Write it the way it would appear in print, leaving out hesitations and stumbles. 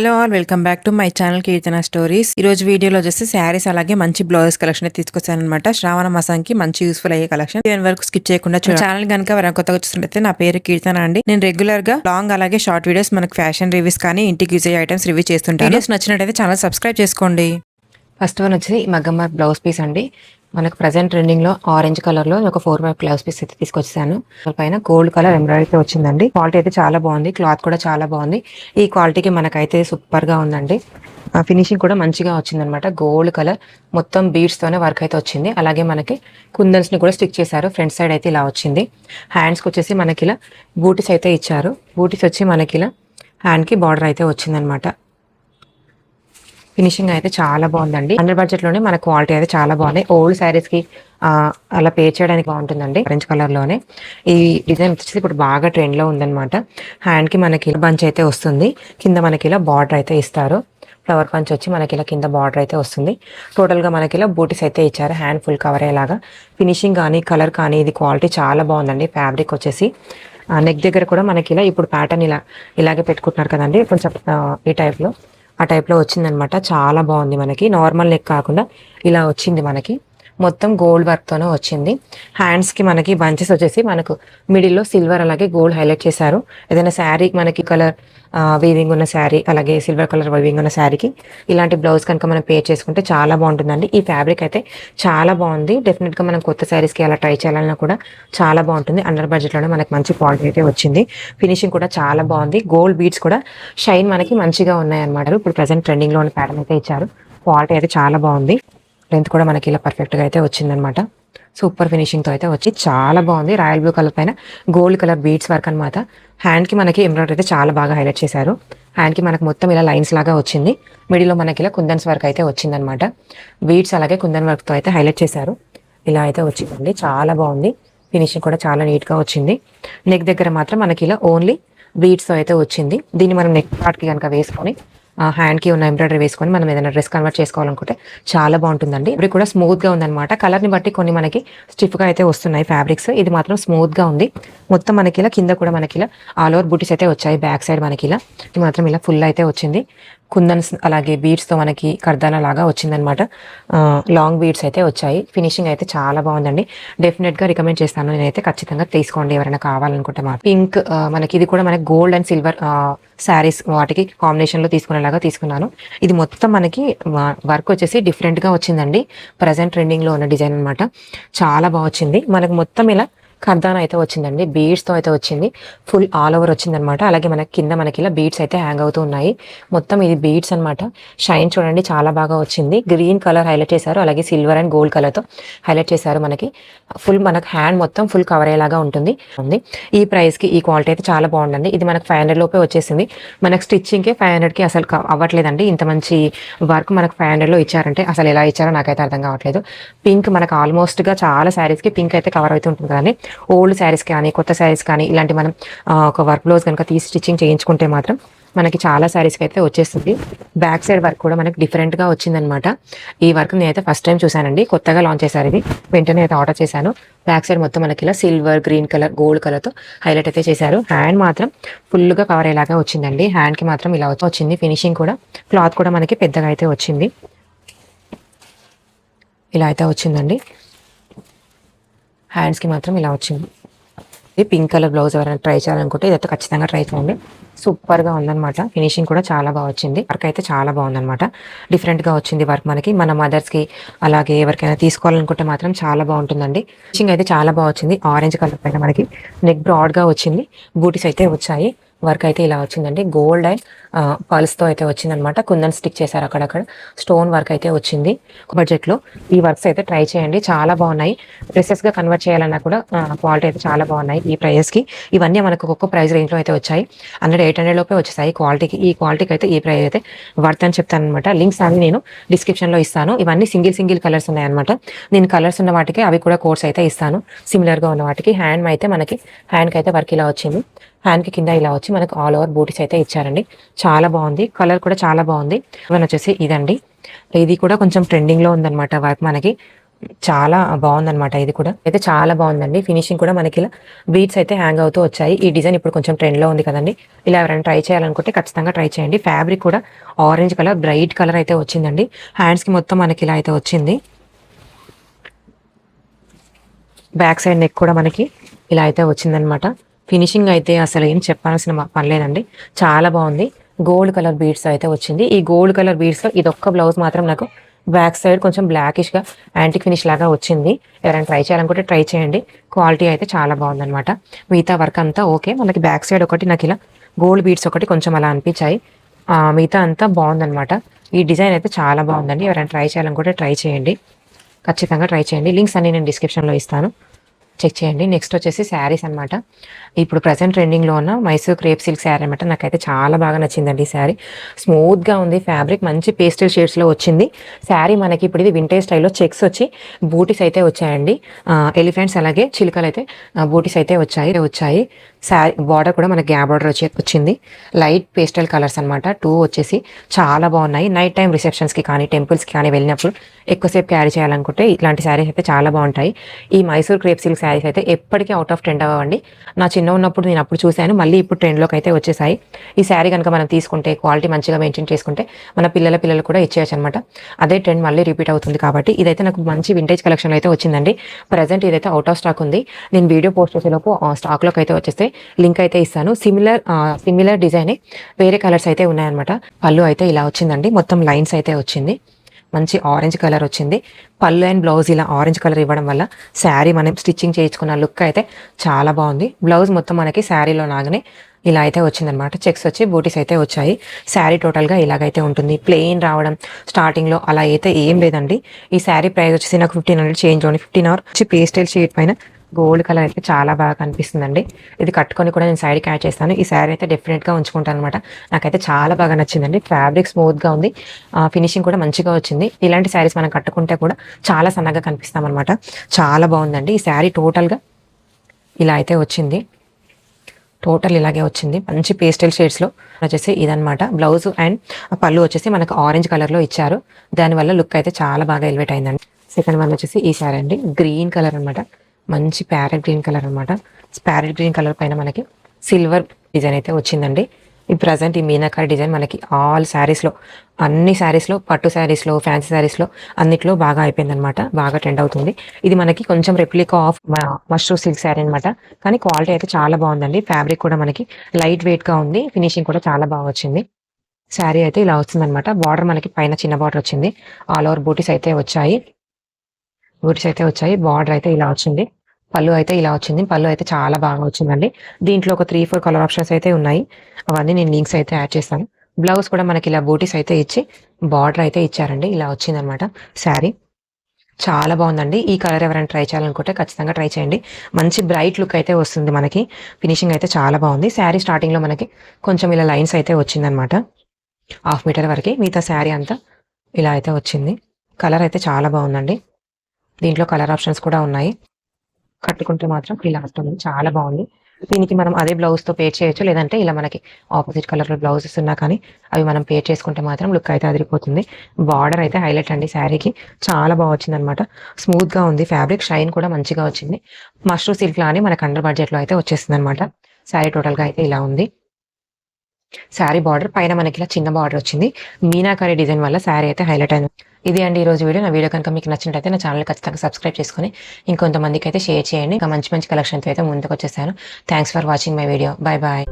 Hello all, welcome back to my channel Keerthana stories. ఈ రోజు వీడియోలో వచ్చేసి శారీస్ అలాగే మంచి బ్లౌజ్ కలెక్షన్ తీసుకొచ్చాను అనమాట. శ్రావణ మాసానికి మంచి యూస్ఫుల్ అయ్యే కలెక్షన్. దీని వరకు స్కిప్ చేయకుండా ఛానల్ కనుక ఎవరైనా కొత్తగా చూస్తుంటే నా పేరు కీర్తన అండి. నేను రెగ్యులర్ గా లాంగ్ అలాగే షార్ట్ వీడియోస్, మనకు ఫ్యాషన్ రివ్యూస్ కానీ ఇంటికి యూజ్ అయ్యే ఐటమ్స్ రివ్యూ చేస్తుంటాను. వీడియోస్ నచ్చినట్టయితే ఛానల్ సబ్స్క్రైబ్ చేసుకోండి. ఫస్ట్ వన్ వచ్చి మగ్గం వర్క్ బ్లౌజ్ పీస్ అండి. మనకు ప్రజెంట్ ట్రెండింగ్ లో ఆరెంజ్ కలర్ లో ఒక 4 వర్క్ బ్లౌజ్ పీస్ అయితే తీసుకొచ్చాను. పైన గోల్డ్ కలర్ ఎంబ్రాయిడరీ వచ్చిందండి. క్వాలిటీ అయితే చాలా బాగుంది, క్లాత్ కూడా చాలా బాగుంది. ఈ క్వాలిటీకి మనకైతే సూపర్ గా ఉందండి. ఫినిషింగ్ కూడా మంచిగా వచ్చిందనమాట. గోల్డ్ కలర్ మొత్తం బీడ్స్ తోనే వర్క్ అయితే వచ్చింది. అలాగే మనకి కుందన్స్ ని కూడా స్టిక్ చేశారు. ఫ్రంట్ సైడ్ అయితే ఇలా వచ్చింది. హ్యాండ్స్ కి వచ్చేసి మనకి ఇలా బూటీస్ అయితే ఇచ్చారు. బూటీస్ వచ్చి మనకి ఇలా హ్యాండ్ కి బార్డర్ అయితే వచ్చిందనమాట. ఫినిషింగ్ అయితే చాలా బాగుందండి. అండర్ బడ్జెట్ లోనే మన క్వాలిటీ అయితే చాలా బాగుంది. ఓల్డ్ శారీస్ కి అలా పే చేయడానికి బాగుంటుందండి. ఆరెంజ్ కలర్ లోనే ఈ డిజైన్ వచ్చేసి ఇప్పుడు బాగా ట్రెండ్ లో ఉందన్నమాట. హ్యాండ్ కి మనకి బంచ్ అయితే వస్తుంది. కింద మనకి ఇలా బార్డర్ అయితే ఇస్తారు. ఫ్లవర్ పంచ్ వచ్చి మనకి ఇలా కింద బార్డర్ అయితే వస్తుంది. టోటల్ గా మనకి ఇలా బూటీస్ అయితే ఇచ్చారు. హ్యాండ్ ఫుల్ కవర్ అయ్యేలాగా. ఫినిషింగ్ కానీ కలర్ కానీ ఇది క్వాలిటీ చాలా బాగుందండి. ఫ్యాబ్రిక్ వచ్చేసి నెక్ దగ్గర కూడా మనకి ఇలా ఇప్పుడు ప్యాటర్న్ ఇలాగే పెట్టుకుంటున్నారు కదండి, కొంచెం ఈ టైప్ లో ఆ టైప్లో వచ్చిందనమాట. చాలా బాగుంది. మనకి నార్మల్ నెక్ కాకుండా ఇలా వచ్చింది. మనకి మొత్తం గోల్డ్ వర్క్తోనే వచ్చింది. హ్యాండ్స్కి మనకి బంచెస్ వచ్చేసి మనకు మిడిల్లో సిల్వర్ అలాగే గోల్డ్ హైలైట్ చేశారు. ఏదైనా శారీ మనకి కలర్ వీవింగ్ ఉన్న శారీ అలాగే సిల్వర్ కలర్ వీవింగ్ ఉన్న శారీకి ఇలాంటి బ్లౌజ్ కనుక మనం పే చేసుకుంటే చాలా బాగుంటుందండి. ఈ ఫ్యాబ్రిక్ అయితే చాలా బాగుంది. డెఫినెట్గా మనం కొత్త శారీస్కి అలా ట్రై చేయాలన్నా కూడా చాలా బాగుంటుంది. అండర్ బడ్జెట్లోనే మనకి మంచి క్వాలిటీ అయితే వచ్చింది. ఫినిషింగ్ కూడా చాలా బాగుంది. గోల్డ్ బీడ్స్ కూడా షైన్ మనకి మంచిగా ఉన్నాయన్నమాట. ఇప్పుడు ప్రజెంట్ ట్రెండింగ్లో ఉన్న ప్యాటర్న్ అయితే ఇచ్చారు. క్వాలిటీ అయితే చాలా బాగుంది. లెంత్ కూడా మనకి ఇలా పర్ఫెక్ట్గా అయితే వచ్చిందనమాట. సూపర్ ఫినిషింగ్తో అయితే వచ్చి చాలా బాగుంది. రాయల్ బ్లూ కలర్ పైన గోల్డ్ కలర్ బీడ్స్ వర్క్ అనమాట. హ్యాండ్కి మనకి ఎంబ్రాయిడరీ అయితే చాలా బాగా హైలైట్ చేశారు. హ్యాండ్కి మనకి మొత్తం ఇలా లైన్స్ లాగా వచ్చింది. మిడిల్లో మనకి ఇలా కుందన్స్ వర్క్ అయితే వచ్చిందనమాట. బీడ్స్ అలాగే కుందన్ వర్క్తో అయితే హైలైట్ చేశారు. ఇలా అయితే వచ్చిందండి. చాలా బాగుంది. ఫినిషింగ్ కూడా చాలా నీట్గా వచ్చింది. నెక్ దగ్గర మాత్రం మనకి ఇలా ఓన్లీ బీడ్స్తో అయితే వచ్చింది. దీన్ని మనం నెక్ పార్ట్కి కనుక వేసుకొని హ్యాండ్కి ఉన్న ఎంబ్రాయిడరీ వేసుకొని మనం ఏదైనా డ్రెస్ కన్వర్ట్ చేసుకోవాలనుకుంటే చాలా బాగుంటుందండి. ఇప్పుడు కూడా స్మూత్గా ఉందన్నమాట. కలర్ని బట్టి కొన్ని మనకి స్టిఫ్గా అయితే వస్తున్నాయి ఫ్యాబ్రిక్స్. ఇది మాత్రం స్మూత్గా ఉంది. మొత్తం మనకి ఇలా కింద కూడా మనకి ఇలా ఆల్ ఓవర్ బూటీస్ అయితే వచ్చాయి. బ్యాక్ సైడ్ మనకి ఇలా ఇది మాత్రం ఇలా ఫుల్ అయితే వచ్చింది. కుందన్స్ అలాగే బీడ్స్తో మనకి కర్దానా లాగా వచ్చిందనమాట. లాంగ్ బీడ్స్ అయితే వచ్చాయి. ఫినిషింగ్ అయితే చాలా బాగుందండి. డెఫినెట్గా రికమెండ్ చేస్తాను. నేనైతే ఖచ్చితంగా తీసుకోండి ఎవరైనా కావాలనుకుంటే మాత్రం. పింక్ మనకి ఇది కూడా మనకి గోల్డ్ అండ్ సిల్వర్ శారీస్ వాటికి కాంబినేషన్లో తీసుకునేలాగా తీసుకున్నాను. ఇది మొత్తం మనకి వర్క్ వచ్చేసి డిఫరెంట్గా వచ్చిందండి. ప్రజెంట్ ట్రెండింగ్లో ఉన్న డిజైన్ అనమాట. చాలా బాగా వచ్చింది. మనకు మొత్తం ఇలా కర్దానా అయితే వచ్చిందండి. బీడ్స్తో అయితే వచ్చింది. ఫుల్ ఆల్ ఓవర్ వచ్చిందనమాట. అలాగే మనకి కింద మనకి ఇలా బీడ్స్ అయితే హ్యాంగ్ అవుతూ ఉన్నాయి. మొత్తం ఇది బీడ్స్ అనమాట. షైన్ చూడండి చాలా బాగా వచ్చింది. గ్రీన్ కలర్ హైలైట్ చేశారు. అలాగే సిల్వర్ అండ్ గోల్డ్ కలర్తో హైలైట్ చేశారు. మనకి ఫుల్ మనకు హ్యాండ్ మొత్తం ఫుల్ కవర్ అయ్యేలాగా ఉంటుంది. ఈ ప్రైస్కి ఈ క్వాలిటీ అయితే చాలా బాగుందండి. ఇది మనకు 500 లోపే వచ్చేసింది. మనకు స్టిచ్చింగ్కే 500కి అసలు అవ్వట్లేదండి. ఇంత మంచి వర్క్ మనకు 500లో ఇచ్చారంటే అసలు ఎలా ఇచ్చారో నాకైతే అర్థం కావట్లేదు. పింక్ మనకు ఆల్మోస్ట్గా చాలా శారీస్కి పింక్ అయితే కవర్ అవుతూ ఉంటుంది కదండి. ఓల్డ్ శారీస్ కానీ కొత్త శారీస్ కానీ ఇలాంటి మనం ఒక వర్క్ బ్లౌజ్ కనుక తీసి స్టిచ్చింగ్ చేయించుకుంటే మాత్రం మనకి చాలా శారీస్కి అయితే వచ్చేస్తుంది. బ్యాక్ సైడ్ వర్క్ కూడా మనకి డిఫరెంట్గా వచ్చిందనమాట. ఈ వర్క్ నేనైతే ఫస్ట్ టైం చూసానండి. కొత్తగా లాంచ్ చేశారు ఇది. వెంటనే అయితే ఆర్డర్ చేశాను. బ్యాక్ సైడ్ మొత్తం మనకి ఇలా సిల్వర్ గ్రీన్ కలర్ గోల్డ్ కలర్తో హైలైట్ అయితే చేశారు. హ్యాండ్ మాత్రం ఫుల్గా కవర్ అయ్యేలాగా వచ్చిందండి. హ్యాండ్కి మాత్రం ఇలా వచ్చింది. ఫినిషింగ్ కూడా క్లాత్ కూడా మనకి పెద్దగా అయితే వచ్చింది. ఇలా అయితే వచ్చిందండి. హ్యాండ్స్కి మాత్రం ఇలా వచ్చింది. ఇది పింక్ కలర్ బ్లౌజ్ ఎవరైనా ట్రై చేయాలనుకుంటే ఇదైతే ఖచ్చితంగా ట్రై చేయండి. సూపర్గా ఉందన్నమాట. ఫినిషింగ్ కూడా చాలా బాగా వచ్చింది. వర్క్ అయితే చాలా బాగుందన్నమాట. డిఫరెంట్గా వచ్చింది వర్క్ మనకి. మన మదర్స్కి అలాగే ఎవరికైనా తీసుకోవాలనుకుంటే మాత్రం చాలా బాగుంటుందండి. ఫినిషింగ్ అయితే చాలా బాగా వచ్చింది. ఆరెంజ్ కలర్ పైన మనకి నెక్ బ్రాడ్గా వచ్చింది. బూటీస్ అయితే వచ్చాయి. వర్క్ అయితే ఇలా వచ్చిందండి. గోల్డ్ అండ్ పల్స్తో అయితే వచ్చిందనమాట. కుందన్ స్టిక్ చేశారు. అక్కడక్కడ స్టోన్ వర్క్ అయితే వచ్చింది. బడ్జెట్లో ఈ వర్క్స్ అయితే ట్రై చేయండి. చాలా బాగున్నాయి. డ్రెస్సెస్గా కన్వర్ట్ చేయాలన్నా కూడా క్వాలిటీ అయితే చాలా బాగున్నాయి ఈ ప్రైస్కి. ఇవన్నీ మనకు ఒక్కొక్క ప్రైస్ రేంజ్లో అయితే వచ్చాయి. 800 లోపే వచ్చేసాయి క్వాలిటీకి. ఈ క్వాలిటీకి అయితే ఈ ప్రైస్ అయితే వర్త్ అని చెప్తాను అనమాట. లింక్స్ అన్ని నేను డిస్క్రిప్షన్లో ఇస్తాను. ఇవన్నీ సింగిల్ కలర్స్ ఉన్నాయన్నమాట. నేను కలర్స్ ఉన్న వాటికి అవి కూడా కోర్స్ అయితే ఇస్తాను. సిమిలర్గా ఉన్న వాటికి హ్యాండ్ అయితే మనకి హ్యాండ్కి అయితే వర్క్ ఇలా వచ్చింది. హ్యాండ్కి కింద ఇలా వచ్చి మనకు ఆల్ ఓవర్ బూటీస్ అయితే ఇచ్చారండి. చాలా బాగుంది. కలర్ కూడా చాలా బాగుంది. ఇవన్నీ వచ్చేసి ఇదండి. ఇది కూడా కొంచెం ట్రెండింగ్లో ఉందన్నమాట వర్క్ మనకి. చాలా బాగుందన్నమాట. ఇది కూడా అయితే చాలా బాగుందండి. ఫినిషింగ్ కూడా మనకి ఇలా బీడ్స్ అయితే హ్యాంగ్ అవుతూ వచ్చాయి. ఈ డిజైన్ ఇప్పుడు కొంచెం ట్రెండ్లో ఉంది కదండి. ఇలా ఎవరైనా ట్రై చేయాలనుకుంటే ఖచ్చితంగా ట్రై చేయండి. ఫ్యాబ్రిక్ కూడా ఆరెంజ్ కలర్, బ్రైట్ కలర్ అయితే వచ్చిందండి. హ్యాండ్స్కి మొత్తం మనకి ఇలా అయితే వచ్చింది. బ్యాక్ సైడ్ నెక్ కూడా మనకి ఇలా అయితే వచ్చిందనమాట. ఫినిషింగ్ అయితే అసలు ఏం చెప్పాల్సిన పని లేదండి. చాలా బాగుంది. గోల్డ్ కలర్ బీడ్స్ అయితే వచ్చింది. ఈ గోల్డ్ కలర్ బీడ్స్లో ఇది ఒక్క బ్లౌజ్ మాత్రం నాకు బ్యాక్ సైడ్ కొంచెం బ్లాకిష్గా యాంటిక్ ఫినిష్ లాగా వచ్చింది. ఎవరైనా ట్రై చేయాలనుకుంటే ట్రై చేయండి. క్వాలిటీ అయితే చాలా బాగుందనమాట. మిగతా వర్క్ అంతా ఓకే. మనకి బ్యాక్ సైడ్ ఒకటి నాకు ఇలా గోల్డ్ బీడ్స్ ఒకటి కొంచెం అలా అనిపించాయి. మిగతా అంతా బాగుందనమాట. ఈ డిజైన్ అయితే చాలా బాగుందండి. ఎవరైనా ట్రై చేయాలనుకుంటే ట్రై చేయండి. ఖచ్చితంగా ట్రై చేయండి. లింక్స్ అన్ని నేను డిస్క్రిప్షన్లో ఇస్తాను, చెక్ చేయండి. నెక్స్ట్ వచ్చేసి శారీస్ అనమాట. ఇప్పుడు ప్రజెంట్ ట్రెండింగ్లో ఉన్న మైసూర్ క్రేప్ సిల్క్ శారీ అనమాట. నాకైతే చాలా బాగా నచ్చిందండి. ఈ శారీ స్మూత్గా ఉంది. ఫ్యాబ్రిక్ మంచి పేస్టల్ షేడ్స్లో వచ్చింది. శారీ మనకి ఇప్పుడు ఇది వింటేజ్ స్టైల్లో చెక్స్ వచ్చి బూటీస్ అయితే వచ్చాయండి. ఎలిఫెంట్స్ అలాగే చిలుకలు అయితే బూటీస్ అయితే వచ్చాయి. శారీ బార్డర్ కూడా మనకి గ్యాప్ బార్డర్ వచ్చింది. లైట్ పేస్టల్ కలర్స్ అనమాట. 2 వచ్చేసి చాలా బాగున్నాయి. నైట్ టైం రిసెప్షన్స్కి కానీ టెంపుల్స్కి కానీ వెళ్ళినప్పుడు ఎక్కువసేపు క్యారీ చేయాలనుకుంటే ఇట్లాంటి శారీస్ అయితే చాలా బాగుంటాయి. ఈ మైసూర్ క్రేప్ సిల్క్ శారీస్ అయితే ఎప్పటికీ అవుట్ ఆఫ్ ట్రెండ్ అవ్వండి. నా చిన్న ఉన్నప్పుడు నేను అప్పుడు చూశాను, మళ్ళీ ఇప్పుడు ట్రెండ్లోకి అయితే వచ్చేసాయి. ఈ శారీ కనుక మనం తీసుకుంటే క్వాలిటీ మంచిగా మెయింటైన్ చేసుకుంటే మన పిల్లలు కూడా ఇచ్చేయచ్చు అనమాట. అదే ట్రెండ్ మళ్ళీ రిపీట్ అవుతుంది కాబట్టి ఇదైతే నాకు మంచి వింటేజ్ కలెక్షన్లో అయితే వచ్చిందండి. ప్రజెంట్ ఇదైతే అవుట్ ఆఫ్ స్టాక్ ఉంది. నేను వీడియో పోస్ట్ చేసేలోపు స్టాక్లోకి అయితే వచ్చేస్తే లింక్ అయితే ఇస్తాను. సిమిలర్ డిజైన్ వేరే కలర్స్ అయితే ఉన్నాయన్నమాట. పళ్ళు అయితే ఇలా వచ్చిందండి. మొత్తం లైన్స్ అయితే వచ్చింది. మంచి ఆరెంజ్ కలర్ వచ్చింది. పళ్ళు అండ్ బ్లౌజ్ ఇలా ఆరెంజ్ కలర్ ఇవ్వడం వల్ల శారీ మనం స్టిచ్చింగ్ చేయించుకున్న లుక్ అయితే చాలా బాగుంది. బ్లౌజ్ మొత్తం మనకి శారీలో లాగానే ఇలా అయితే వచ్చిందనమాట. చెక్స్ వచ్చి బూటీస్ అయితే వచ్చాయి. శారీ టోటల్గా ఇలాగైతే ఉంటుంది. ప్లెయిన్ రావడం స్టార్టింగ్లో అలా అయితే ఏం లేదండి. ఈ శారీ ప్రైస్ వచ్చేసి నాకు 1500 చేంజ్ ఓన్లీ. 15 వచ్చి పేస్టల్ షేడ్ పైన గోల్డ్ కలర్ అయితే చాలా బాగా కనిపిస్తుందండి. ఇది కట్టుకొని కూడా నేను సైడ్కి యాడ్ చేస్తాను. ఈ శారీ అయితే డెఫినెట్గా ఉంచుకుంటాను అనమాట. నాకైతే చాలా బాగా నచ్చిందండి. ఫ్యాబ్రిక్ స్మూత్గా ఉంది. ఫినిషింగ్ కూడా మంచిగా వచ్చింది. ఇలాంటి శారీస్ మనం కట్టుకుంటే కూడా చాలా సన్నగా కనిపిస్తాం అనమాట. చాలా బాగుందండి. ఈ శారీ టోటల్గా ఇలా అయితే వచ్చింది. టోటల్ ఇలాగే వచ్చింది. మంచి పేస్టల్ షేడ్స్లో వచ్చేసి ఇదనమాట. బ్లౌజ్ అండ్ పళ్ళు వచ్చేసి మనకు ఆరెంజ్ కలర్లో ఇచ్చారు. దానివల్ల లుక్ అయితే చాలా బాగా ఎలివేట్ అయిందండి. సెకండ్ వన్ వచ్చేసి ఈ శారీ అండి. గ్రీన్ కలర్ అనమాట. మంచి ప్యారెట్ గ్రీన్ కలర్ అనమాట. ప్యారెట్ గ్రీన్ కలర్ పైన మనకి సిల్వర్ డిజైన్ అయితే వచ్చిందండి. ఈ ప్రజెంట్ ఈ మీనాకారి డిజైన్ మనకి ఆల్ శారీస్లో, అన్ని శారీస్లో, పట్టు శారీస్లో, ఫ్యాన్సీ శారీస్లో అన్నిట్లో బాగా అయిపోయిందనమాట. బాగా ట్రెండ్ అవుతుంది. ఇది మనకి కొంచెం replica of mushroom silk sari అనమాట. కానీ క్వాలిటీ అయితే చాలా బాగుందండి. ఫ్యాబ్రిక్ కూడా మనకి లైట్ వెయిట్గా ఉంది. ఫినిషింగ్ కూడా చాలా బాగా వచ్చింది. శారీ అయితే ఇలా వస్తుందన్నమాట. బార్డర్ మనకి పైన చిన్న బార్డర్ వచ్చింది. ఆల్ ఓవర్ బూటీస్ అయితే వచ్చాయి. బార్డర్ అయితే ఇలా వచ్చింది. పళ్ళు అయితే ఇలా వచ్చింది. పళ్ళు అయితే చాలా బాగా వచ్చిందండి. దీంట్లో ఒక 3-4 కలర్ ఆప్షన్స్ అయితే ఉన్నాయి. అవన్నీ నేను లింక్స్ అయితే యాడ్ చేస్తాను. బ్లౌజ్ కూడా మనకి ఇలా బూటీస్ అయితే ఇచ్చి బార్డర్ అయితే ఇచ్చారండి. ఇలా వచ్చిందనమాట శారీ. చాలా బాగుందండి. ఈ కలర్ ఎవరైనా ట్రై చేయాలనుకుంటే ఖచ్చితంగా ట్రై చేయండి. మంచి బ్రైట్ లుక్ అయితే వస్తుంది మనకి. ఫినిషింగ్ అయితే చాలా బాగుంది. శారీ స్టార్టింగ్లో మనకి కొంచెం ఇలా లైన్స్ అయితే వచ్చిందనమాట. 1/2 మీటర్ వరకు. మిగతా శారీ అంతా ఇలా అయితే వచ్చింది. కలర్ అయితే చాలా బాగుందండి. దీంట్లో కలర్ ఆప్షన్స్ కూడా ఉన్నాయి. కట్టుకుంటే మాత్రం ఇలా వస్తుంది. చాలా బాగుంది. దీనికి మనం అదే బ్లౌజ్తో పేర్ చేయొచ్చు. లేదంటే ఇలా మనకి ఆపోజిట్ కలర్లో బ్లౌజెస్ ఉన్నా కానీ అవి మనం పేర్ చేసుకుంటే మాత్రం లుక్ అయితే అదిరిపోతుంది. బార్డర్ అయితే హైలైట్ అండి. శారీకి చాలా బాగా వచ్చింది అనమాట. స్మూత్గా ఉంది. ఫ్యాబ్రిక్ షైన్ కూడా మంచిగా వచ్చింది. మష్రూమ్ సిల్క్ లానే మనకు అండర్ బడ్జెట్లో అయితే వచ్చేస్తుంది అనమాట. శారీ టోటల్గా అయితే ఇలా ఉంది. శారీ బార్డర్ పైన మనకి ఇలా చిన్న బార్డర్ వచ్చింది. మీనాకారి డిజైన్ వల్ల శారీ అయితే హైలైట్ అయింది. ఇది అండి ఈరోజు వీడియో. నా వీడియో కనుక మీకు నచ్చినట్టయితే నా ఛానల్ ఖచ్చితంగా సబ్స్క్రైబ్ చేసుకొని ఇంకొంతమందికి అయితే షేర్ చేయండి. ఇంకా మంచి కలెక్షన్తో అయితే ముందుకు వచ్చేసాను. Thanks for watching my video. Bye bye.